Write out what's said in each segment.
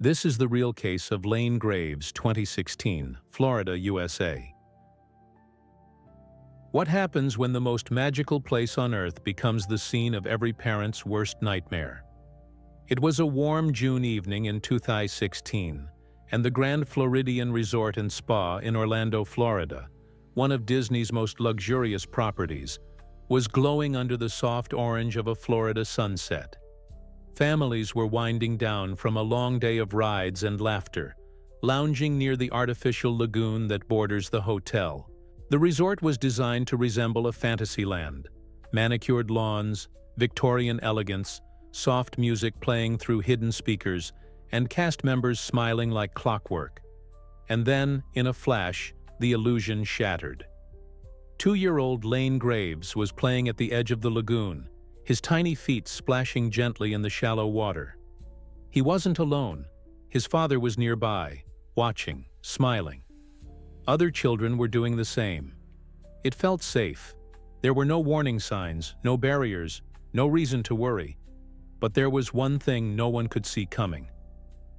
This is the real case of Lane Graves, 2016, Florida, USA. What happens when the most magical place on earth becomes the scene of every parent's worst nightmare? It was a warm June evening in 2016, and the Grand Floridian Resort and Spa in Orlando, Florida, one of Disney's most luxurious properties, was glowing under the soft orange of a Florida sunset. Families were winding down from a long day of rides and laughter, lounging near the artificial lagoon that borders the hotel. The resort was designed to resemble a fantasy land. Manicured lawns, Victorian elegance, soft music playing through hidden speakers, and cast members smiling like clockwork. And then, in a flash, the illusion shattered. 2-year-old Lane Graves was playing at the edge of the lagoon, his tiny feet splashing gently in the shallow water. He wasn't alone. His father was nearby, watching, smiling. Other children were doing the same. It felt safe. There were no warning signs, no barriers, no reason to worry. But there was one thing no one could see coming.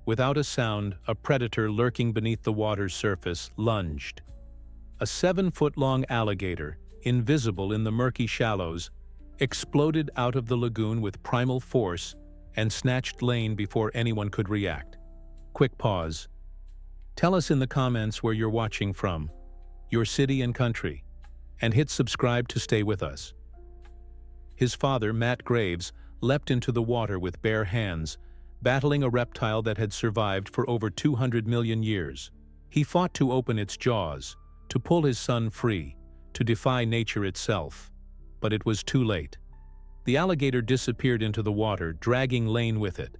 Without a sound, a predator lurking beneath the water's surface lunged. A 7-foot-long alligator, invisible in the murky shallows, exploded out of the lagoon with primal force and snatched Lane before anyone could react. Quick pause. Tell us in the comments where you're watching from, your city and country, and hit subscribe to stay with us. His father, Matt Graves, leapt into the water with bare hands, battling a reptile that had survived for over 200 million years. He fought to open its jaws, to pull his son free, to defy nature itself. But it was too late. The alligator disappeared into the water, dragging Lane with it.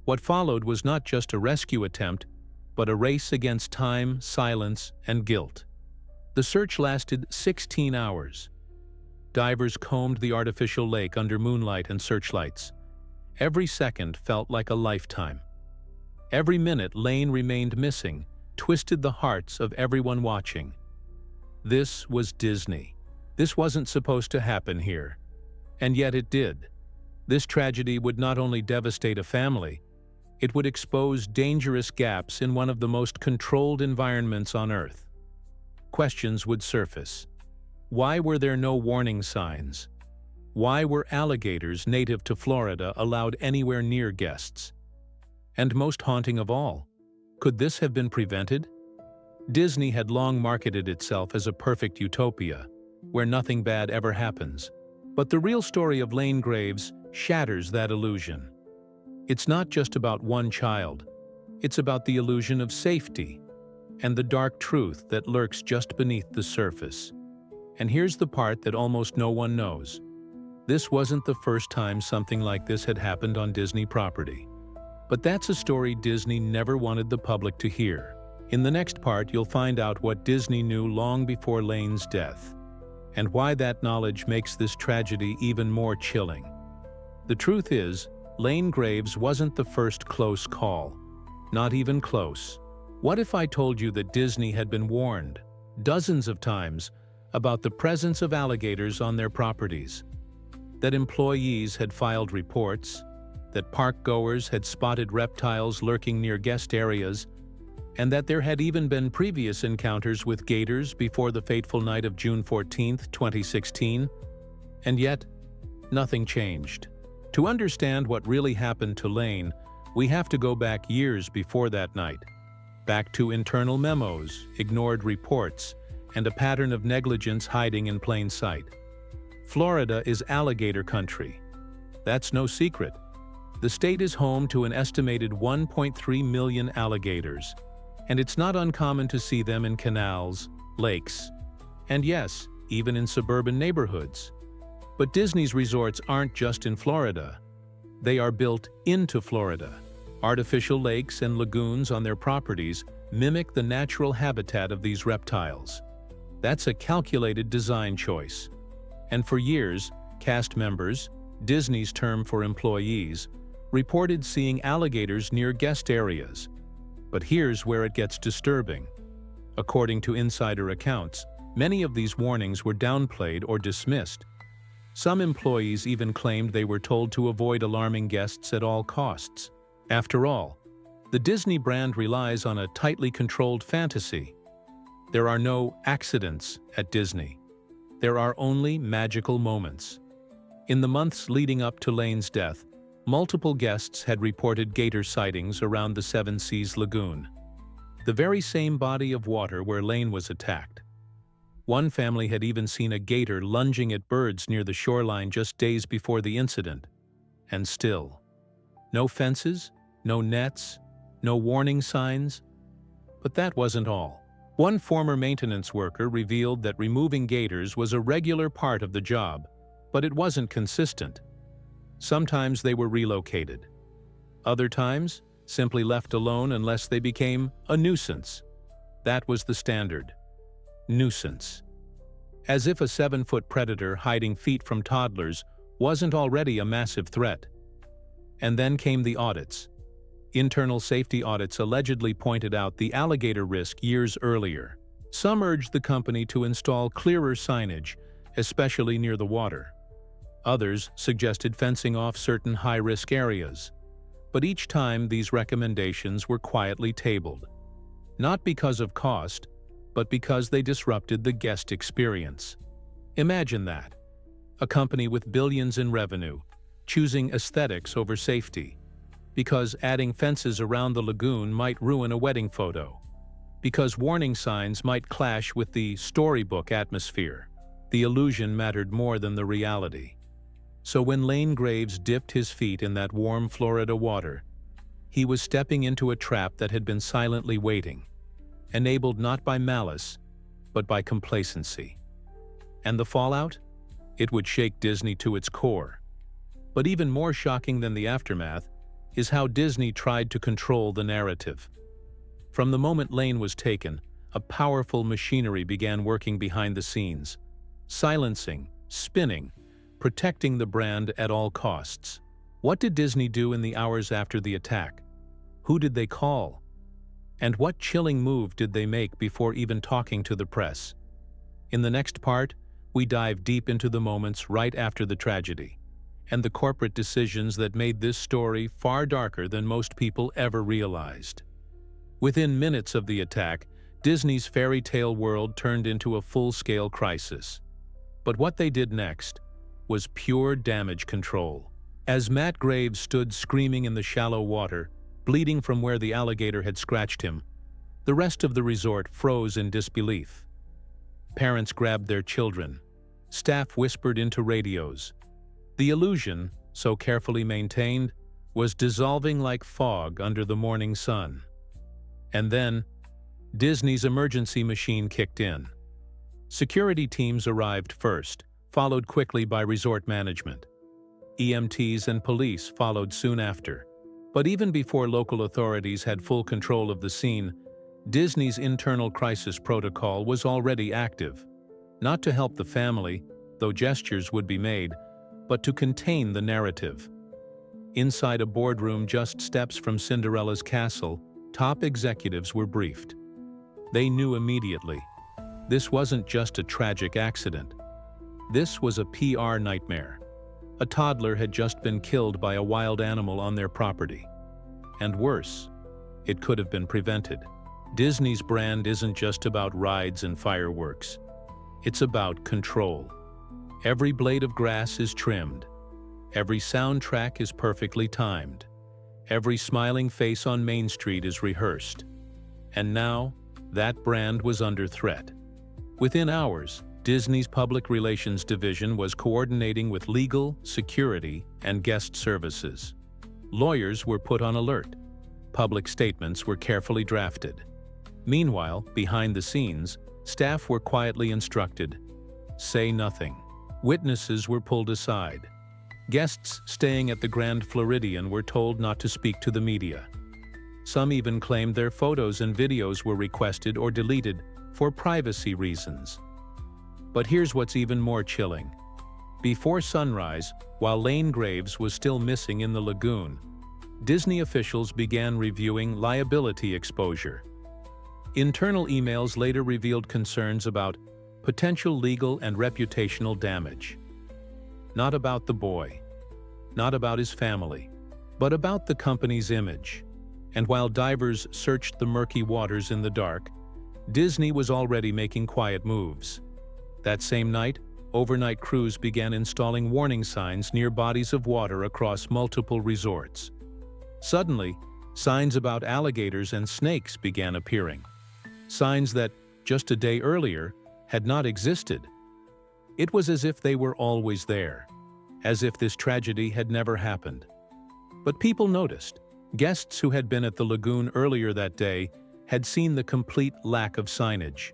What followed was not just a rescue attempt, but a race against time, silence, and guilt. The search lasted 16 hours. Divers combed the artificial lake under moonlight and searchlights. Every second felt like a lifetime. Every minute Lane remained missing twisted the hearts of everyone watching. This was Disney. This wasn't supposed to happen here. And yet it did. This tragedy would not only devastate a family, it would expose dangerous gaps in one of the most controlled environments on Earth. Questions would surface. Why were there no warning signs? Why were alligators native to Florida allowed anywhere near guests? And most haunting of all, could this have been prevented? Disney had long marketed itself as a perfect utopia, where nothing bad ever happens. But the real story of Lane Graves shatters that illusion. It's not just about one child. It's about the illusion of safety and the dark truth that lurks just beneath the surface. And here's the part that almost no one knows. This wasn't the first time something like this had happened on Disney property. But that's a story Disney never wanted the public to hear. In the next part, you'll find out what Disney knew long before Lane's death, and why that knowledge makes this tragedy even more chilling. The truth is, Lane Graves wasn't the first close call. Not even close. What if I told you that Disney had been warned, dozens of times, about the presence of alligators on their properties? That employees had filed reports, that park-goers had spotted reptiles lurking near guest areas, and that there had even been previous encounters with gators before the fateful night of June 14, 2016. And yet, nothing changed. To understand what really happened to Lane, we have to go back years before that night. Back to internal memos, ignored reports, and a pattern of negligence hiding in plain sight. Florida is alligator country. That's no secret. The state is home to an estimated 1.3 million alligators, and it's not uncommon to see them in canals, lakes, and yes, even in suburban neighborhoods. But Disney's resorts aren't just in Florida. They are built into Florida. Artificial lakes and lagoons on their properties mimic the natural habitat of these reptiles. That's a calculated design choice. And for years, cast members, Disney's term for employees, reported seeing alligators near guest areas. But here's where it gets disturbing. According to insider accounts, many of these warnings were downplayed or dismissed. Some employees even claimed they were told to avoid alarming guests at all costs. After all, The Disney brand relies on a tightly controlled fantasy. There are no accidents at Disney. There are only magical moments. In the months leading up to Lane's death, multiple guests had reported gator sightings around the Seven Seas Lagoon, the very same body of water where Lane was attacked. One family had even seen a gator lunging at birds near the shoreline just days before the incident. And still, no fences, no nets, no warning signs. But that wasn't all. One former maintenance worker revealed that removing gators was a regular part of the job, but it wasn't consistent. Sometimes they were relocated. Other times, simply left alone unless they became a nuisance. That was the standard. Nuisance. As if a 7-foot predator hiding feet from toddlers wasn't already a massive threat. And then came the audits. Internal safety audits allegedly pointed out the alligator risk years earlier. Some urged the company to install clearer signage, especially near the water. Others suggested fencing off certain high-risk areas. But each time these recommendations were quietly tabled. Not because of cost, but because they disrupted the guest experience. Imagine that. A company with billions in revenue, choosing aesthetics over safety. Because adding fences around the lagoon might ruin a wedding photo. Because warning signs might clash with the storybook atmosphere. The illusion mattered more than the reality. So when Lane Graves dipped his feet in that warm Florida water, he was stepping into a trap that had been silently waiting, enabled not by malice, but by complacency. And the fallout? It would shake Disney to its core. But even more shocking than the aftermath is how Disney tried to control the narrative. From the moment Lane was taken, a powerful machinery began working behind the scenes, silencing, spinning, protecting the brand at all costs. What did Disney do in the hours after the attack? Who did they call? And what chilling move did they make before even talking to the press? In the next part, we dive deep into the moments right after the tragedy, and the corporate decisions that made this story far darker than most people ever realized. Within minutes of the attack, Disney's fairy tale world turned into a full-scale crisis. But what they did next was pure damage control. As Matt Graves stood screaming in the shallow water, bleeding from where the alligator had scratched him, the rest of the resort froze in disbelief. Parents grabbed their children. Staff whispered into radios. The illusion, so carefully maintained, was dissolving like fog under the morning sun. And then, Disney's emergency machine kicked in. Security teams arrived first, followed quickly by resort management. EMTs and police followed soon after. But even before local authorities had full control of the scene, Disney's internal crisis protocol was already active. Not to help the family, though gestures would be made, but to contain the narrative. Inside a boardroom just steps from Cinderella's castle, top executives were briefed. They knew immediately. This wasn't just a tragic accident. This was a PR nightmare. A toddler had just been killed by a wild animal on their property. And worse, it could have been prevented. Disney's brand isn't just about rides and fireworks. It's about control. Every blade of grass is trimmed. Every soundtrack is perfectly timed. Every smiling face on Main Street is rehearsed. And now, that brand was under threat. Within hours, Disney's public relations division was coordinating with legal, security, and guest services. Lawyers were put on alert. Public statements were carefully drafted. Meanwhile, behind the scenes, staff were quietly instructed, say nothing. Witnesses were pulled aside. Guests staying at the Grand Floridian were told not to speak to the media. Some even claimed their photos and videos were requested or deleted for privacy reasons. But here's what's even more chilling. Before sunrise, while Lane Graves was still missing in the lagoon, Disney officials began reviewing liability exposure. Internal emails later revealed concerns about potential legal and reputational damage. Not about the boy, not about his family, but about the company's image. And while divers searched the murky waters in the dark, Disney was already making quiet moves. That same night, overnight crews began installing warning signs near bodies of water across multiple resorts. Suddenly, signs about alligators and snakes began appearing. Signs that, just a day earlier, had not existed. It was as if they were always there, as if this tragedy had never happened. But people noticed. Guests who had been at the lagoon earlier that day had seen the complete lack of signage.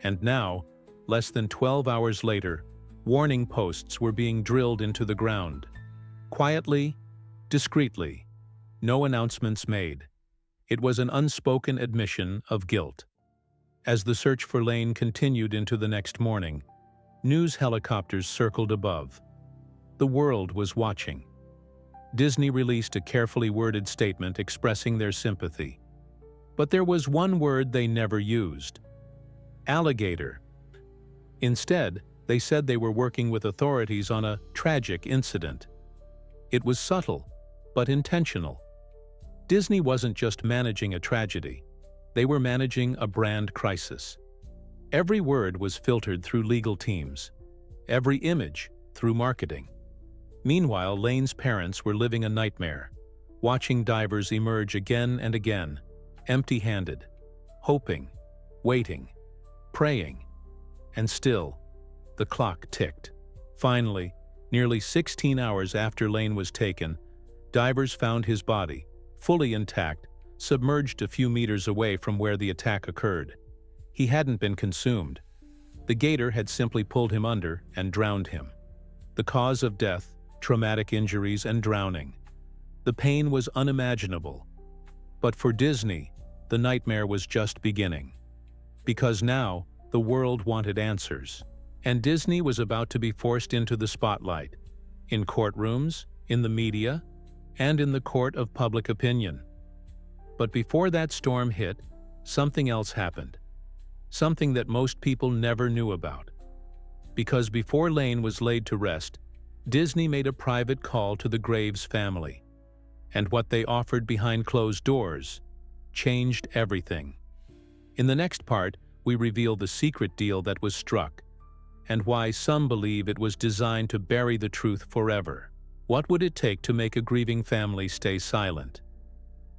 And now, less than 12 hours later, warning posts were being drilled into the ground. Quietly, discreetly, no announcements made. It was an unspoken admission of guilt. As the search for Lane continued into the next morning, news helicopters circled above. The world was watching. Disney released a carefully worded statement expressing their sympathy. But there was one word they never used: alligator. Instead, they said they were working with authorities on a tragic incident. It was subtle, but intentional. Disney wasn't just managing a tragedy. They were managing a brand crisis. Every word was filtered through legal teams. Every image through marketing. Meanwhile, Lane's parents were living a nightmare, watching divers emerge again and again, empty-handed, hoping, waiting, praying. And still, the clock ticked. Finally, nearly 16 hours after Lane was taken, divers found his body, fully intact, submerged a few meters away from where the attack occurred. He hadn't been consumed. The gator had simply pulled him under and drowned him. The cause of death: traumatic injuries and drowning. The pain was unimaginable. But for Disney, the nightmare was just beginning. Because now, the world wanted answers. And Disney was about to be forced into the spotlight. In courtrooms, in the media, and in the court of public opinion. But before that storm hit, something else happened. Something that most people never knew about. Because before Lane was laid to rest, Disney made a private call to the Graves family. And what they offered behind closed doors changed everything. In the next part, we reveal the secret deal that was struck, and why some believe it was designed to bury the truth forever. What would it take to make a grieving family stay silent?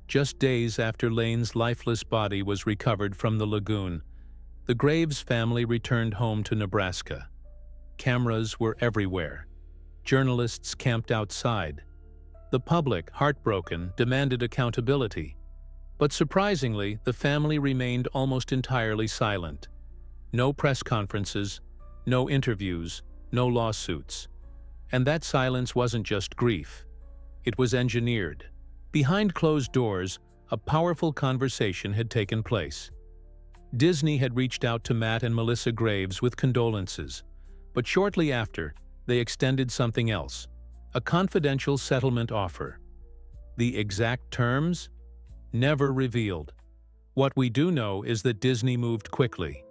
Just days after Lane's lifeless body was recovered from the lagoon, the Graves family returned home to Nebraska. Cameras were everywhere. Journalists camped outside. The public, heartbroken, demanded accountability. But surprisingly, the family remained almost entirely silent. No press conferences, no interviews, no lawsuits. And that silence wasn't just grief. It was engineered. Behind closed doors, a powerful conversation had taken place. Disney had reached out to Matt and Melissa Graves with condolences, but shortly after, they extended something else: a confidential settlement offer. The exact terms? Never revealed. What we do know is that Disney moved quickly.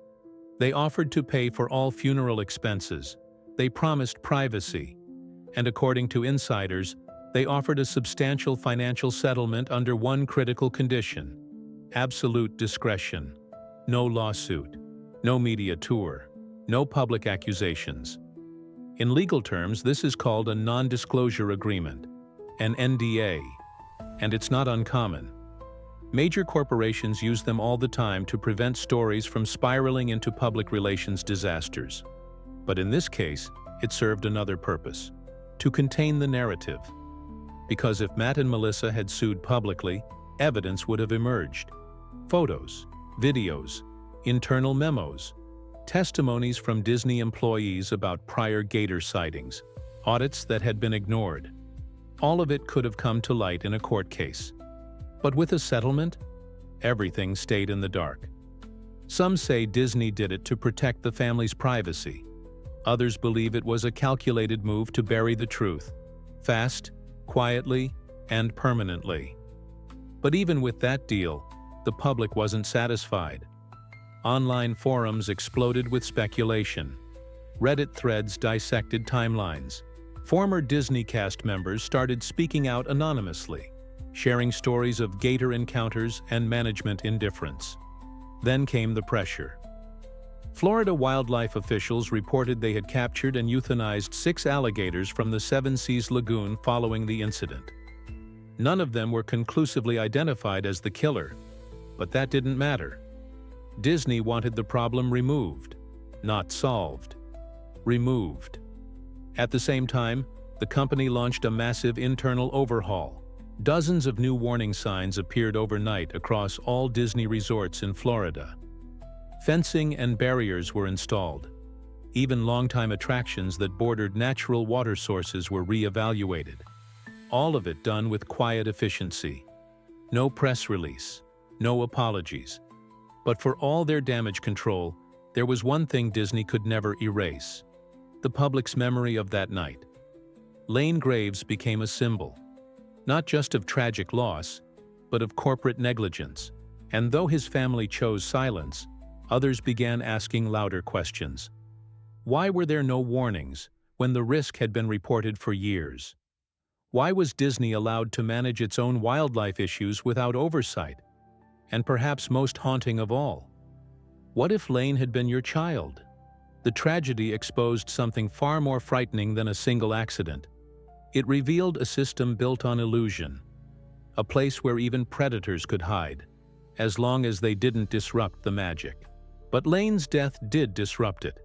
They offered to pay for all funeral expenses. They promised privacy. And according to insiders, they offered a substantial financial settlement under one critical condition: absolute discretion. No lawsuit, no media tour, no public accusations. In legal terms, this is called a non-disclosure agreement, an NDA, and it's not uncommon. Major corporations use them all the time to prevent stories from spiraling into public relations disasters. But in this case, it served another purpose: to contain the narrative. Because if Matt and Melissa had sued publicly, evidence would have emerged. Photos, videos, internal memos, testimonies from Disney employees about prior gator sightings, audits that had been ignored. All of it could have come to light in a court case. But with a settlement, everything stayed in the dark. Some say Disney did it to protect the family's privacy. Others believe it was a calculated move to bury the truth, fast, quietly, and permanently. But even with that deal, the public wasn't satisfied. Online forums exploded with speculation. Reddit threads dissected timelines. Former Disney cast members started speaking out anonymously. sharing stories of gator encounters and management indifference. Then came the pressure. Florida wildlife officials reported they had captured and euthanized 6 alligators from the Seven Seas Lagoon following the incident. None of them were conclusively identified as the killer, but that didn't matter. Disney wanted the problem removed, not solved. Removed. At the same time, the company launched a massive internal overhaul. Dozens of new warning signs appeared overnight across all Disney resorts in Florida. Fencing and barriers were installed. Even longtime attractions that bordered natural water sources were re-evaluated. All of it done with quiet efficiency. No press release, no apologies. But for all their damage control, there was one thing Disney could never erase: the public's memory of that night. Lane Graves became a symbol, not just of tragic loss, but of corporate negligence. And though his family chose silence, others began asking louder questions. Why were there no warnings when the risk had been reported for years? Why was Disney allowed to manage its own wildlife issues without oversight? And perhaps most haunting of all, what if Lane had been your child? The tragedy exposed something far more frightening than a single accident. It revealed a system built on illusion, a place where even predators could hide, as long as they didn't disrupt the magic. But Lane's death did disrupt it,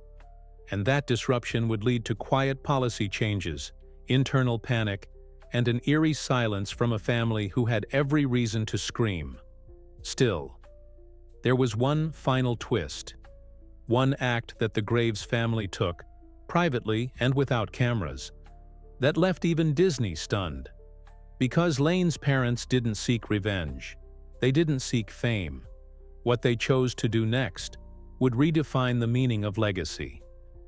and that disruption would lead to quiet policy changes, internal panic, and an eerie silence from a family who had every reason to scream. Still, there was one final twist, one act that the Graves family took, privately and without cameras, that left even Disney stunned. Because Lane's parents didn't seek revenge, they didn't seek fame. What they chose to do next would redefine the meaning of legacy.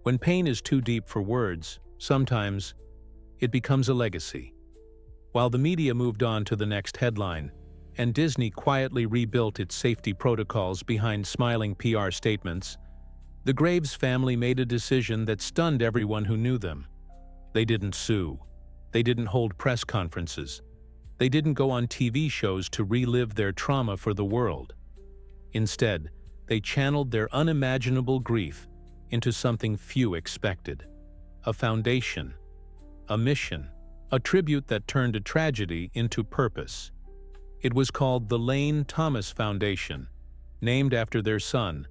When pain is too deep for words, sometimes it becomes a legacy. While the media moved on to the next headline, and Disney quietly rebuilt its safety protocols behind smiling PR statements, the Graves family made a decision that stunned everyone who knew them. They didn't sue. They didn't hold press conferences. They didn't go on TV shows to relive their trauma for the world. Instead, they channeled their unimaginable grief into something few expected: a foundation, a mission, a tribute that turned a tragedy into purpose. It was called the Lane Thomas Foundation, named after their son,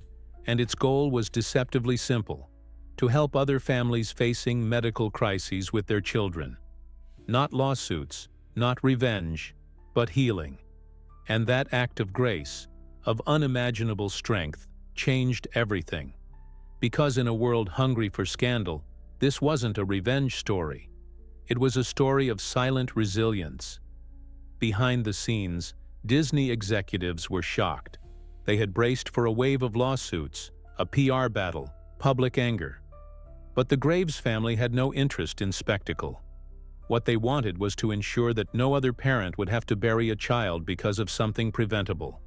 and its goal was deceptively simple: to help other families facing medical crises with their children. Not lawsuits, not revenge, but healing. And that act of grace, of unimaginable strength, changed everything. Because in a world hungry for scandal, this wasn't a revenge story. It was a story of silent resilience. Behind the scenes, Disney executives were shocked. They had braced for a wave of lawsuits, a PR battle, public anger. But the Graves family had no interest in spectacle. What they wanted was to ensure that no other parent would have to bury a child because of something preventable.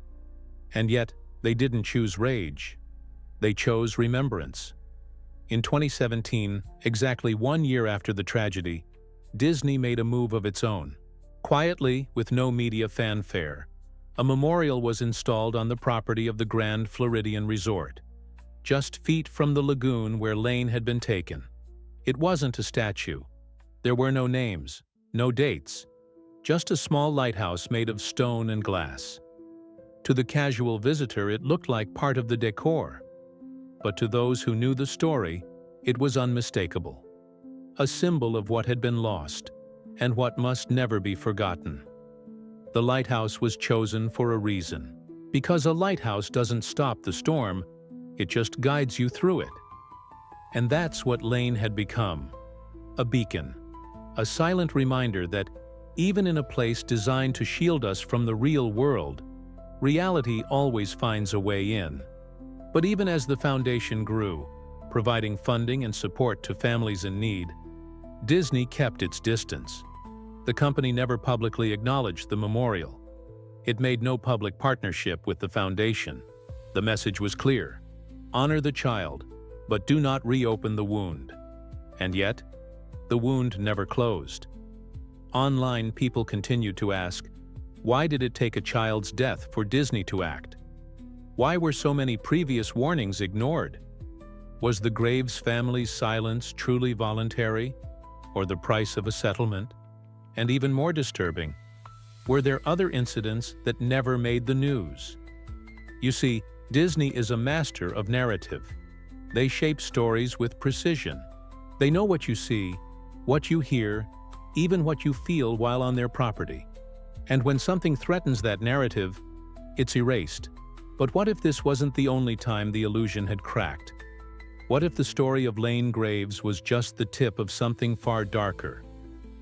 And yet, they didn't choose rage. They chose remembrance. In 2017, exactly 1 year after the tragedy, Disney made a move of its own. Quietly, with no media fanfare, a memorial was installed on the property of the Grand Floridian Resort, just feet from the lagoon where Lane had been taken. It wasn't a statue. There were no names, no dates, just a small lighthouse made of stone and glass. To the casual visitor, it looked like part of the decor. But to those who knew the story, it was unmistakable. A symbol of what had been lost, and what must never be forgotten. The lighthouse was chosen for a reason. Because a lighthouse doesn't stop the storm, it just guides you through it. And that's what Lane had become. A beacon. A silent reminder that, even in a place designed to shield us from the real world, reality always finds a way in. But even as the foundation grew, providing funding and support to families in need, Disney kept its distance. The company never publicly acknowledged the memorial. It made no public partnership with the foundation. The message was clear: honor the child, but do not reopen the wound. And yet, the wound never closed. Online, people continued to ask, Why did it take a child's death for Disney to act? Why were so many previous warnings ignored? Was the Graves family's silence truly voluntary, or the price of a settlement? And even more disturbing, were there other incidents that never made the news? You see, Disney is a master of narrative. They shape stories with precision. They know what you see, what you hear, even what you feel while on their property. And when something threatens that narrative, it's erased. But what if this wasn't the only time the illusion had cracked? What if the story of Lane Graves was just the tip of something far darker?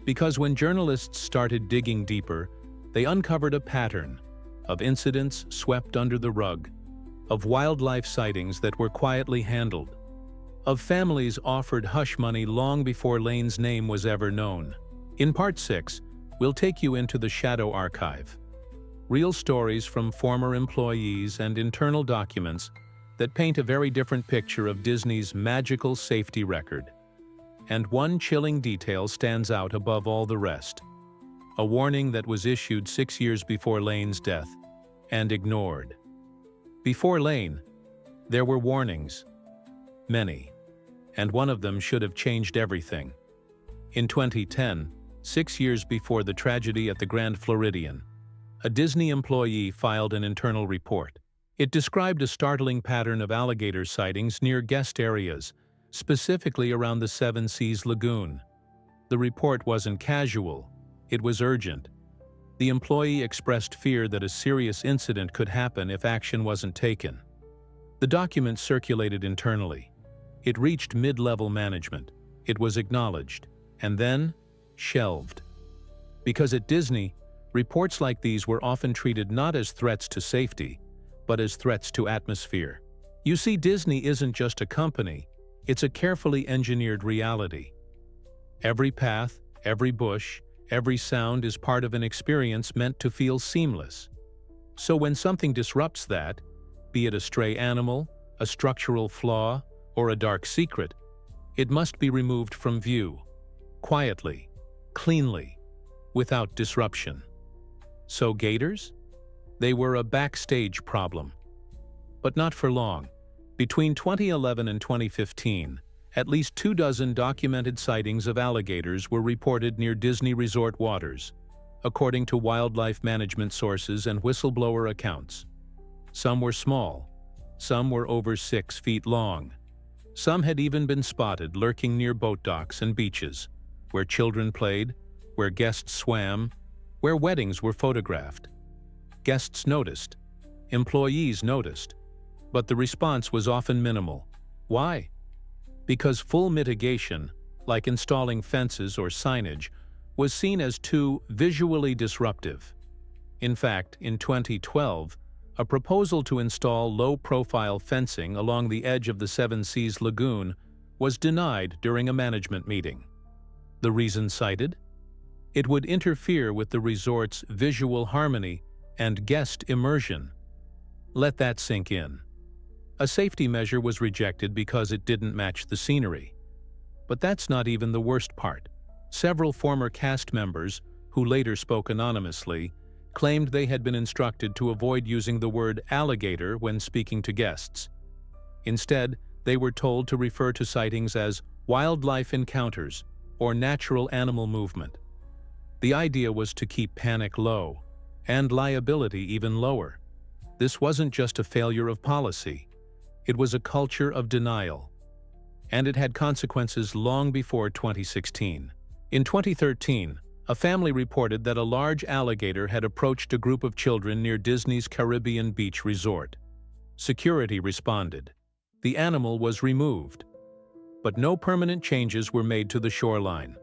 Because when journalists started digging deeper, they uncovered a pattern of incidents swept under the rug, of wildlife sightings that were quietly handled, of families offered hush money long before Lane's name was ever known. In Part 6, we'll take you into the Shadow Archive. Real stories from former employees and internal documents that paint a very different picture of Disney's magical safety record. And one chilling detail stands out above all the rest. A warning that was issued 6 years before Lane's death and ignored. Before Lane, there were warnings. Many. And one of them should have changed everything. In 2010, 6 years before the tragedy at the Grand Floridian, a Disney employee filed an internal report. It described a startling pattern of alligator sightings near guest areas, specifically around the Seven Seas Lagoon. The report wasn't casual, it was urgent. The employee expressed fear that a serious incident could happen if action wasn't taken. The document circulated internally. It reached mid-level management. It was acknowledged, and then shelved. Because at Disney, reports like these were often treated not as threats to safety, but as threats to atmosphere. You see, Disney isn't just a company, it's a carefully engineered reality. Every path, every bush, every sound is part of an experience meant to feel seamless. So when something disrupts that, be it a stray animal, a structural flaw, or a dark secret, it must be removed from view, quietly, cleanly, without disruption. So gators? They were a backstage problem. But not for long. Between 2011 and 2015, at least 24 documented sightings of alligators were reported near Disney resort waters, according to wildlife management sources and whistleblower accounts. Some were small, some were over 6 feet long. Some had even been spotted lurking near boat docks and beaches, where children played, where guests swam, where weddings were photographed. Guests noticed, employees noticed, but the response was often minimal. Why? Because full mitigation, like installing fences or signage, was seen as too visually disruptive. In fact, in 2012, a proposal to install low-profile fencing along the edge of the Seven Seas Lagoon was denied during a management meeting. The reason cited? It would interfere with the resort's visual harmony and guest immersion. Let that sink in. A safety measure was rejected because it didn't match the scenery. But that's not even the worst part. Several former cast members, who later spoke anonymously, claimed they had been instructed to avoid using the word alligator when speaking to guests. Instead, they were told to refer to sightings as wildlife encounters or natural animal movement. The idea was to keep panic low, and liability even lower. This wasn't just a failure of policy. It was a culture of denial. And it had consequences long before 2016. In 2013, a family reported that a large alligator had approached a group of children near Disney's Caribbean beach resort. Security responded. The animal was removed. But no permanent changes were made to the shoreline.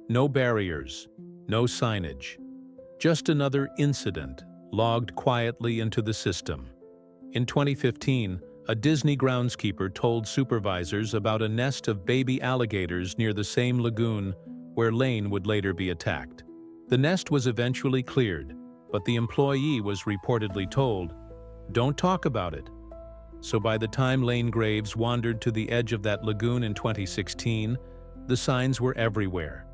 No barriers, no signage. Just another incident, logged quietly into the system. In 2015, a Disney groundskeeper told supervisors about a nest of baby alligators near the same lagoon where Lane would later be attacked. The nest was eventually cleared, but the employee was reportedly told, "Don't talk about it." So by the time Lane Graves wandered to the edge of that lagoon in 2016, the signs were everywhere,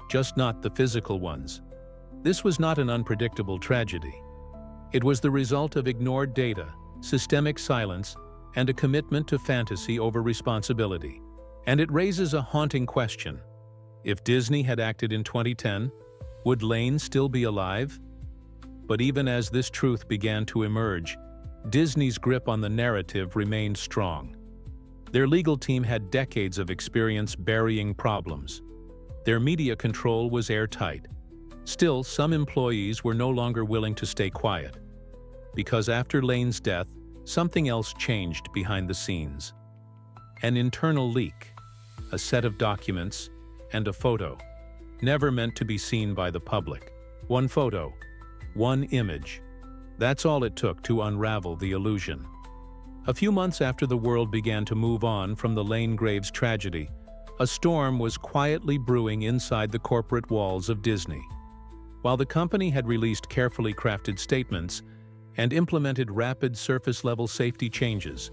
just not the physical ones. This was not an unpredictable tragedy. It was the result of ignored data, systemic silence, and a commitment to fantasy over responsibility. And it raises a haunting question. If Disney had acted in 2010, would Lane still be alive? But even as this truth began to emerge, Disney's grip on the narrative remained strong. Their legal team had decades of experience burying problems. Their media control was airtight. Still, some employees were no longer willing to stay quiet. Because after Lane's death, something else changed behind the scenes. An internal leak, a set of documents, and a photo, never meant to be seen by the public. One photo, one image. That's all it took to unravel the illusion. A few months after the world began to move on from the Lane Graves tragedy, a storm was quietly brewing inside the corporate walls of Disney. While the company had released carefully crafted statements and implemented rapid surface-level safety changes,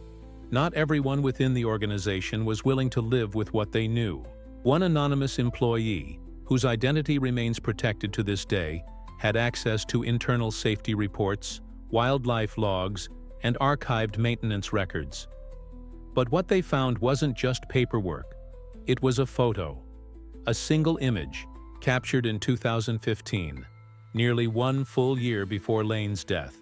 not everyone within the organization was willing to live with what they knew. One anonymous employee, whose identity remains protected to this day, had access to internal safety reports, wildlife logs, and archived maintenance records. But what they found wasn't just paperwork. It was a photo, a single image, captured in 2015, nearly one full year before Lane's death.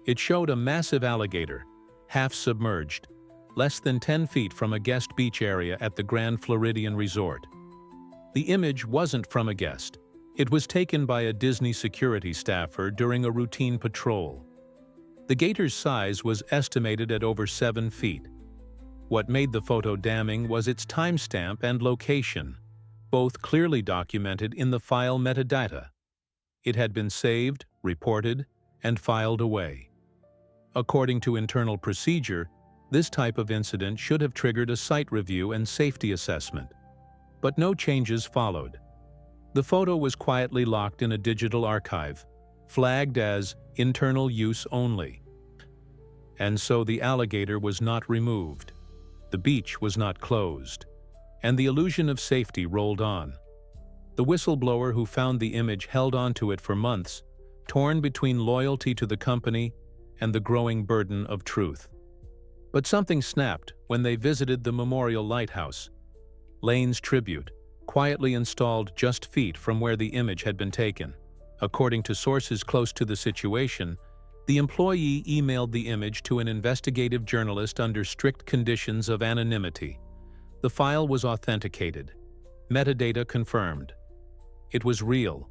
It showed a massive alligator, half submerged, less than 10 feet from a guest beach area at the Grand Floridian Resort. The image wasn't from a guest. It was taken by a Disney security staffer during a routine patrol. The gator's size was estimated at over 7 feet. What made the photo damning was its timestamp and location, both clearly documented in the file metadata. It had been saved, reported, and filed away. According to internal procedure, this type of incident should have triggered a site review and safety assessment. But no changes followed. The photo was quietly locked in a digital archive, flagged as internal use only. And so the alligator was not removed. The beach was not closed. And the illusion of safety rolled on. The whistleblower who found the image held onto it for months, torn between loyalty to the company and the growing burden of truth. But something snapped when they visited the Memorial Lighthouse, Lane's tribute, quietly installed just feet from where the image had been taken. According to sources close to the situation, the employee emailed the image to an investigative journalist under strict conditions of anonymity. The file was authenticated. Metadata confirmed. It was real.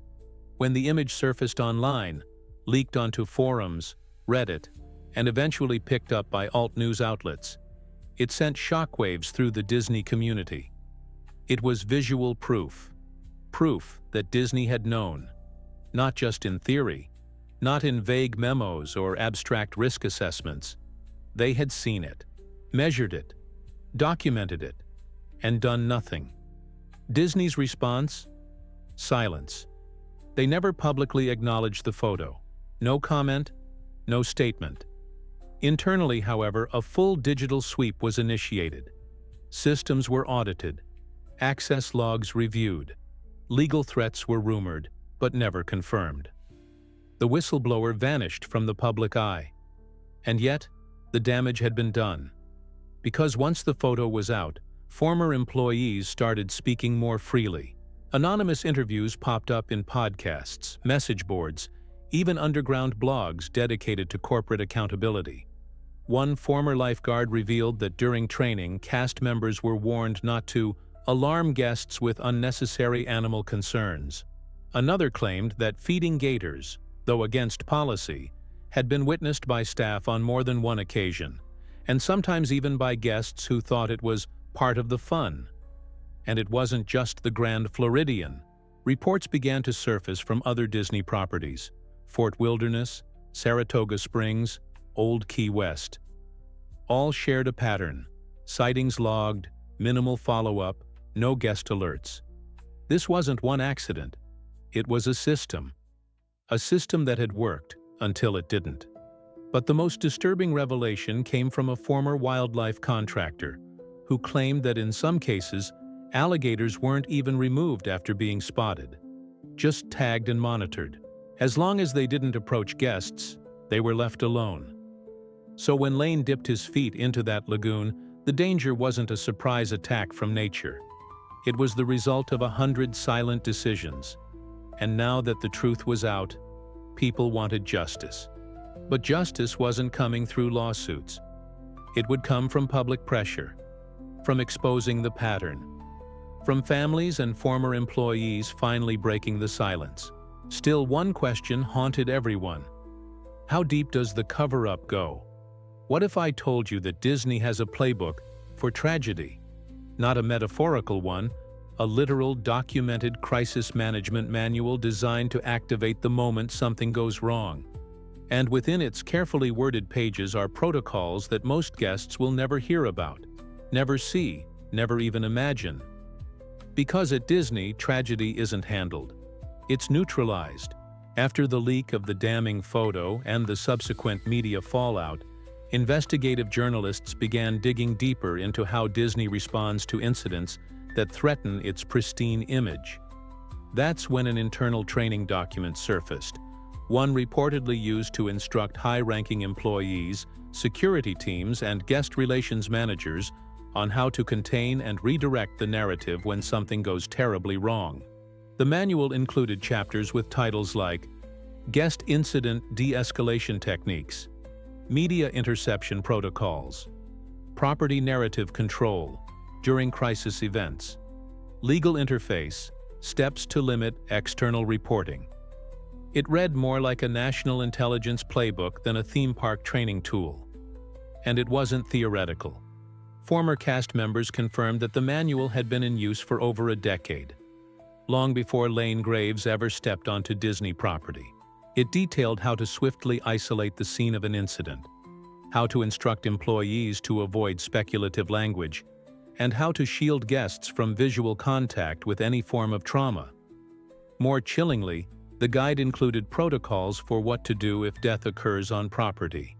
When the image surfaced online, leaked onto forums, Reddit, and eventually picked up by alt-news outlets, it sent shockwaves through the Disney community. It was visual proof that Disney had known, not just in theory, not in vague memos or abstract risk assessments. They had seen it, measured it, documented it, and done nothing. Disney's response? Silence. They never publicly acknowledged the photo. No comment, no statement. Internally, however, a full digital sweep was initiated. Systems were audited, access logs reviewed, legal threats were rumored, but never confirmed. The whistleblower vanished from the public eye. And yet, the damage had been done. Because once the photo was out, former employees started speaking more freely. Anonymous interviews popped up in podcasts, message boards, even underground blogs dedicated to corporate accountability. One former lifeguard revealed that during training, cast members were warned not to alarm guests with unnecessary animal concerns. Another claimed that feeding gators, though against policy, had been witnessed by staff on more than one occasion, and sometimes even by guests who thought it was part of the fun. And it wasn't just the Grand Floridian. Reports began to surface from other Disney properties: Fort Wilderness, Saratoga Springs, Old Key West. All shared a pattern: sightings logged, minimal follow-up, no guest alerts. This wasn't one accident. It was a system that had worked until it didn't. But the most disturbing revelation came from a former wildlife contractor who claimed that in some cases, alligators weren't even removed after being spotted. just tagged and monitored. As long as they didn't approach guests, they were left alone. So when Lane dipped his feet into that lagoon, the danger wasn't a surprise attack from nature. It was the result of 100 silent decisions. And now that the truth was out, people wanted justice. But justice wasn't coming through lawsuits. It would come from public pressure, from exposing the pattern, from families and former employees finally breaking the silence. Still, one question haunted everyone. How deep does the cover-up go? What if I told you that Disney has a playbook for tragedy? Not a metaphorical one, a literal, documented crisis management manual designed to activate the moment something goes wrong. And within its carefully worded pages are protocols that most guests will never hear about, never see, never even imagine. Because at Disney, tragedy isn't handled. It's neutralized. After the leak of the damning photo and the subsequent media fallout, investigative journalists began digging deeper into how Disney responds to incidents that threaten its pristine image. That's when an internal training document surfaced, one reportedly used to instruct high-ranking employees, security teams, and guest relations managers on how to contain and redirect the narrative when something goes terribly wrong. The manual included chapters with titles like Guest Incident De-Escalation Techniques, Media Interception Protocols, Property Narrative Control during Crisis Events, Legal Interface, Steps to Limit External Reporting. It read more like a national intelligence playbook than a theme park training tool. And it wasn't theoretical. Former cast members confirmed that the manual had been in use for over a decade, long before Lane Graves ever stepped onto Disney property. It detailed how to swiftly isolate the scene of an incident, how to instruct employees to avoid speculative language, and how to shield guests from visual contact with any form of trauma. More chillingly, the guide included protocols for what to do if death occurs on property.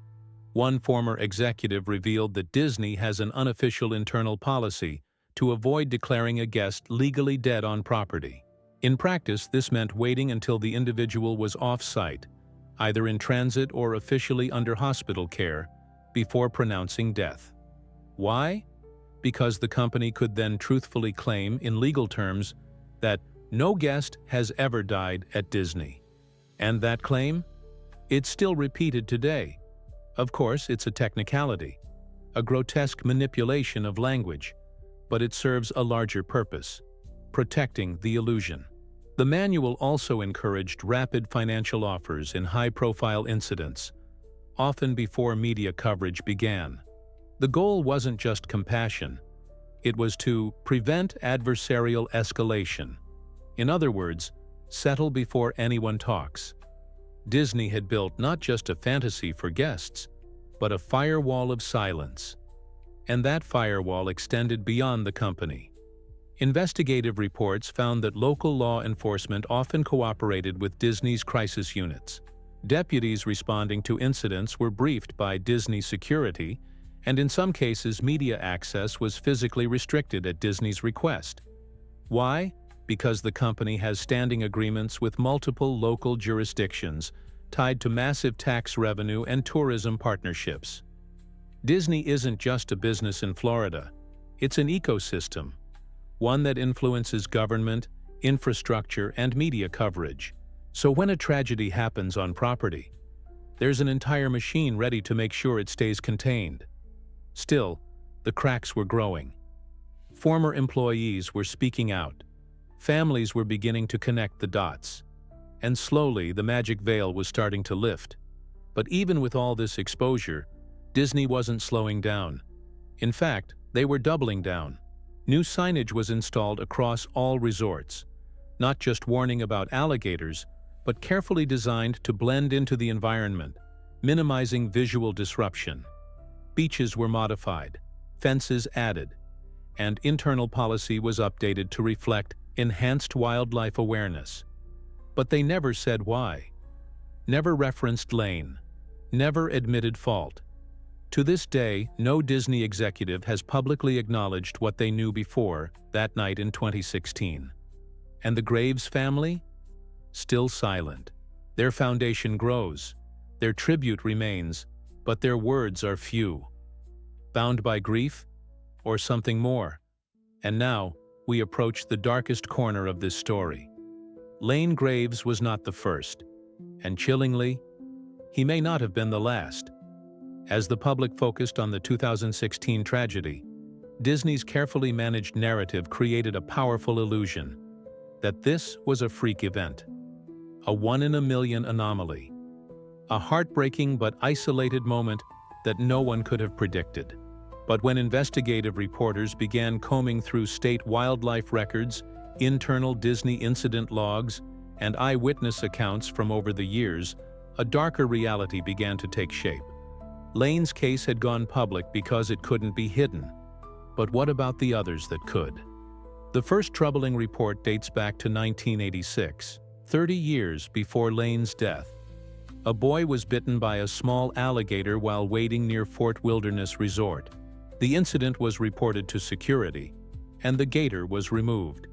One former executive revealed that Disney has an unofficial internal policy to avoid declaring a guest legally dead on property. In practice, this meant waiting until the individual was off-site, either in transit or officially under hospital care, before pronouncing death. Why? Because the company could then truthfully claim, in legal terms, that no guest has ever died at Disney. And that claim? It's still repeated today. Of course, it's a technicality, a grotesque manipulation of language, but it serves a larger purpose: protecting the illusion. The manual also encouraged rapid financial offers in high-profile incidents, often before media coverage began. The goal wasn't just compassion. It was to prevent adversarial escalation. In other words, settle before anyone talks. Disney had built not just a fantasy for guests, but a firewall of silence. And that firewall extended beyond the company. Investigative reports found that local law enforcement often cooperated with Disney's crisis units. Deputies responding to incidents were briefed by Disney security, and in some cases media access was physically restricted at Disney's request. Why? Because the company has standing agreements with multiple local jurisdictions tied to massive tax revenue and tourism partnerships. Disney isn't just a business in Florida. It's an ecosystem, one that influences government, infrastructure, and media coverage. So when a tragedy happens on property, there's an entire machine ready to make sure it stays contained. Still, the cracks were growing. Former employees were speaking out. Families were beginning to connect the dots. And slowly, the magic veil was starting to lift. But even with all this exposure, Disney wasn't slowing down. In fact, they were doubling down. New signage was installed across all resorts, not just warning about alligators, but carefully designed to blend into the environment, minimizing visual disruption. Beaches were modified, fences added, and internal policy was updated to reflect enhanced wildlife awareness. But they never said why, never referenced Lane, never admitted fault. To this day, no Disney executive has publicly acknowledged what they knew before that night in 2016. And the Graves family? still silent. Their foundation grows, their tribute remains, but their words are few. Bound by grief, or something more? And now, we approach the darkest corner of this story. Lane Graves was not the first, and chillingly, he may not have been the last. As the public focused on the 2016 tragedy, Disney's carefully managed narrative created a powerful illusion that this was a freak event, a one-in-a-million anomaly, a heartbreaking but isolated moment that no one could have predicted. But when investigative reporters began combing through state wildlife records, internal Disney incident logs, and eyewitness accounts from over the years, a darker reality began to take shape. Lane's case had gone public because it couldn't be hidden. But what about the others that could? The first troubling report dates back to 1986, 30 years before Lane's death. A boy was bitten by a small alligator while wading near Fort Wilderness Resort. The incident was reported to security, and the gator was removed.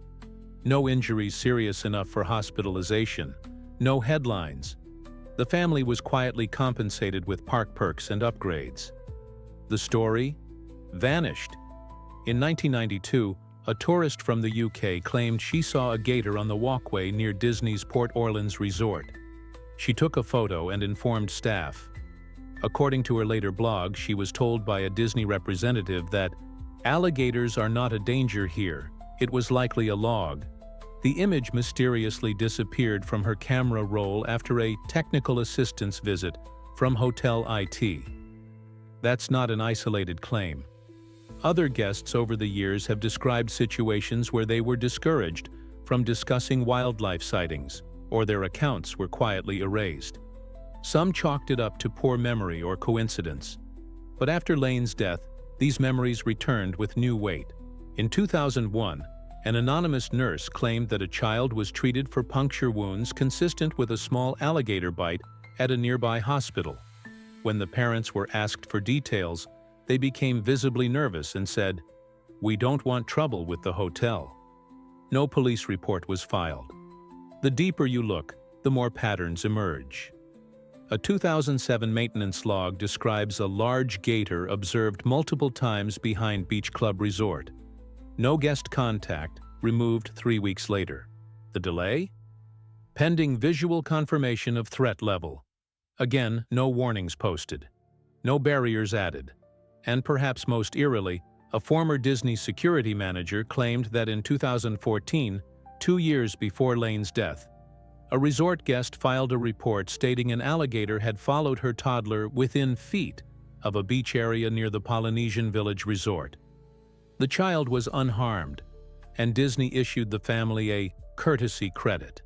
No injuries serious enough for hospitalization, no headlines. The family was quietly compensated with park perks and upgrades. The story vanished. In 1992, a tourist from the UK claimed she saw a gator on the walkway near Disney's Port Orleans resort. She took a photo and informed staff. According to her later blog, she was told by a Disney representative that alligators are not a danger here. It was likely a log. The image mysteriously disappeared from her camera roll after a technical assistance visit from Hotel IT. That's not an isolated claim. Other guests over the years have described situations where they were discouraged from discussing wildlife sightings, or their accounts were quietly erased. Some chalked it up to poor memory or coincidence. But after Lane's death, these memories returned with new weight. In 2001, an anonymous nurse claimed that a child was treated for puncture wounds consistent with a small alligator bite at a nearby hospital. When the parents were asked for details, they became visibly nervous and said, "We don't want trouble with the hotel." No police report was filed. The deeper you look, the more patterns emerge. A 2007 maintenance log describes a large gator observed multiple times behind Beach Club Resort. No guest contact, removed 3 weeks later. The delay? Pending visual confirmation of threat level. Again, no warnings posted. No barriers added. And perhaps most eerily, a former Disney security manager claimed that in 2014, 2 years before Lane's death, a resort guest filed a report stating an alligator had followed her toddler within feet of a beach area near the Polynesian Village Resort. The child was unharmed, and Disney issued the family a courtesy credit.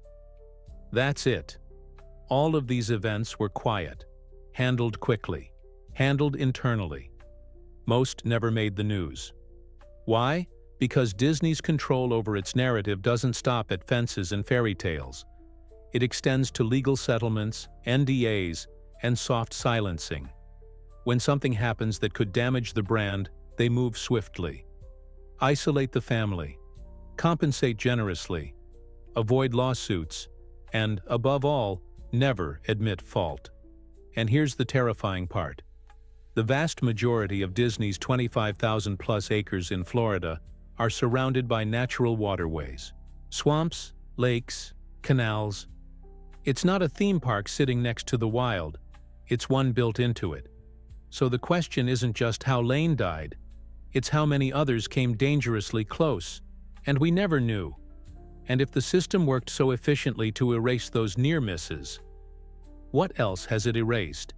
That's it. All of these events were quiet, handled quickly, handled internally. Most never made the news. Why? Because Disney's control over its narrative doesn't stop at fences and fairy tales. It extends to legal settlements, NDAs, and soft silencing. When something happens that could damage the brand, they move swiftly. Isolate the family, compensate generously, avoid lawsuits, and, above all, never admit fault. And here's the terrifying part. The vast majority of Disney's 25,000-plus acres in Florida are surrounded by natural waterways, swamps, lakes, canals. It's not a theme park sitting next to the wild, it's one built into it. So the question isn't just how Lane died, it's how many others came dangerously close, and we never knew. And if the system worked so efficiently to erase those near misses, what else has it erased?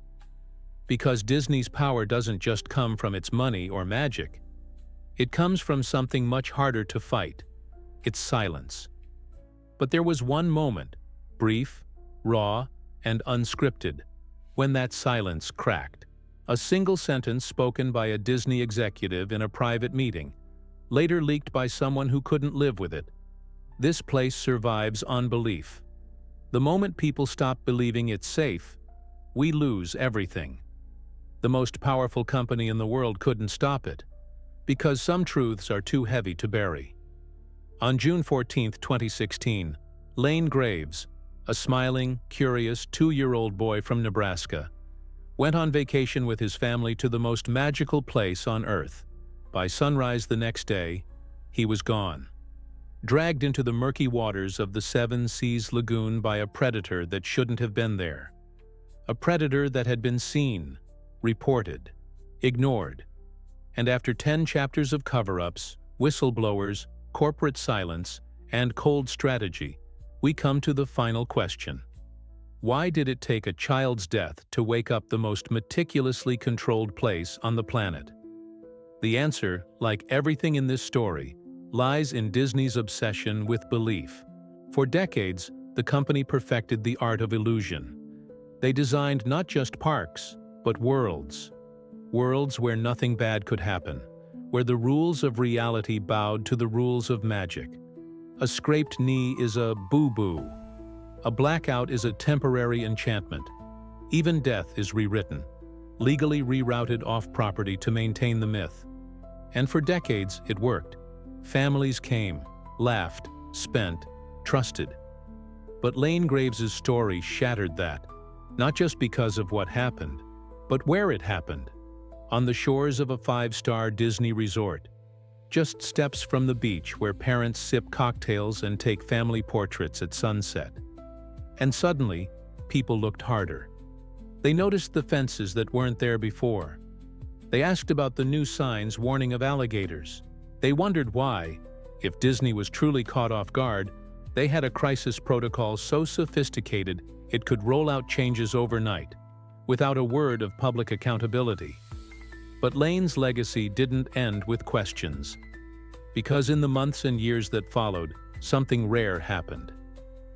Because Disney's power doesn't just come from its money or magic. It comes from something much harder to fight, its silence. But there was one moment, brief, raw, and unscripted, when that silence cracked. A single sentence spoken by a Disney executive in a private meeting, later leaked by someone who couldn't live with it. This place survives on belief. The moment people stop believing it's safe, we lose everything. The most powerful company in the world couldn't stop it, because some truths are too heavy to bury. On June 14, 2016, Lane Graves, a smiling, curious 2-year-old boy from Nebraska, went on vacation with his family to the most magical place on Earth. By sunrise the next day, he was gone, dragged into the murky waters of the Seven Seas Lagoon by a predator that shouldn't have been there. A predator that had been seen, reported, ignored, and after 10 chapters of cover-ups, whistleblowers, corporate silence, and cold strategy, we come to the final question. Why did it take a child's death to wake up the most meticulously controlled place on the planet? The answer, like everything in this story, lies in Disney's obsession with belief. For decades, the company perfected the art of illusion. They designed not just parks, but worlds. Worlds where nothing bad could happen, where the rules of reality bowed to the rules of magic. A scraped knee is a boo-boo. A blackout is a temporary enchantment. Even death is rewritten, legally rerouted off-property to maintain the myth. And for decades, it worked. Families came, laughed, spent, trusted. But Lane Graves' story shattered that, not just because of what happened, but where it happened. On the shores of a 5-star Disney resort, just steps from the beach where parents sip cocktails and take family portraits at sunset. And suddenly, people looked harder. They noticed the fences that weren't there before. They asked about the new signs warning of alligators. They wondered why, if Disney was truly caught off guard, they had a crisis protocol so sophisticated it could roll out changes overnight, without a word of public accountability. But Lane's legacy didn't end with questions, because in the months and years that followed, something rare happened.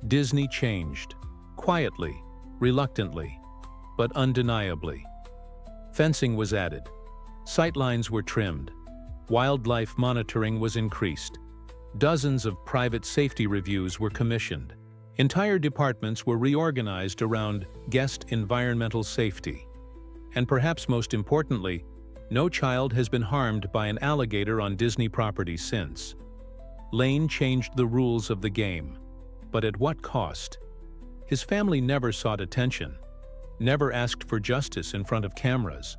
Disney changed, quietly, reluctantly, but undeniably. Fencing was added, sightlines were trimmed, wildlife monitoring was increased, dozens of private safety reviews were commissioned, entire departments were reorganized around guest environmental safety, and perhaps most importantly, no child has been harmed by an alligator on Disney property since. Lane changed the rules of the game, but at what cost? His family never sought attention, never asked for justice in front of cameras.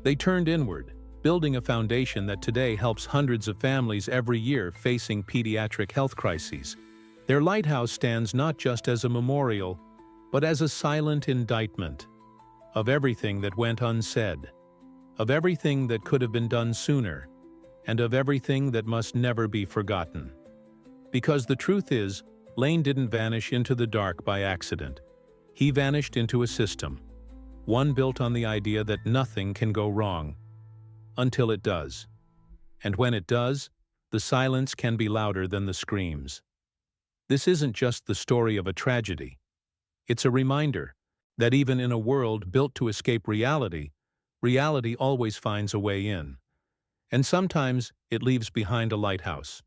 They turned inward, building a foundation that today helps hundreds of families every year facing pediatric health crises. Their lighthouse stands not just as a memorial, but as a silent indictment of everything that went unsaid, of everything that could have been done sooner, and of everything that must never be forgotten. Because the truth is, Lane didn't vanish into the dark by accident. He vanished into a system, one built on the idea that nothing can go wrong, until it does. And when it does, the silence can be louder than the screams. This isn't just the story of a tragedy. It's a reminder that even in a world built to escape reality, reality always finds a way in. And sometimes it leaves behind a lighthouse.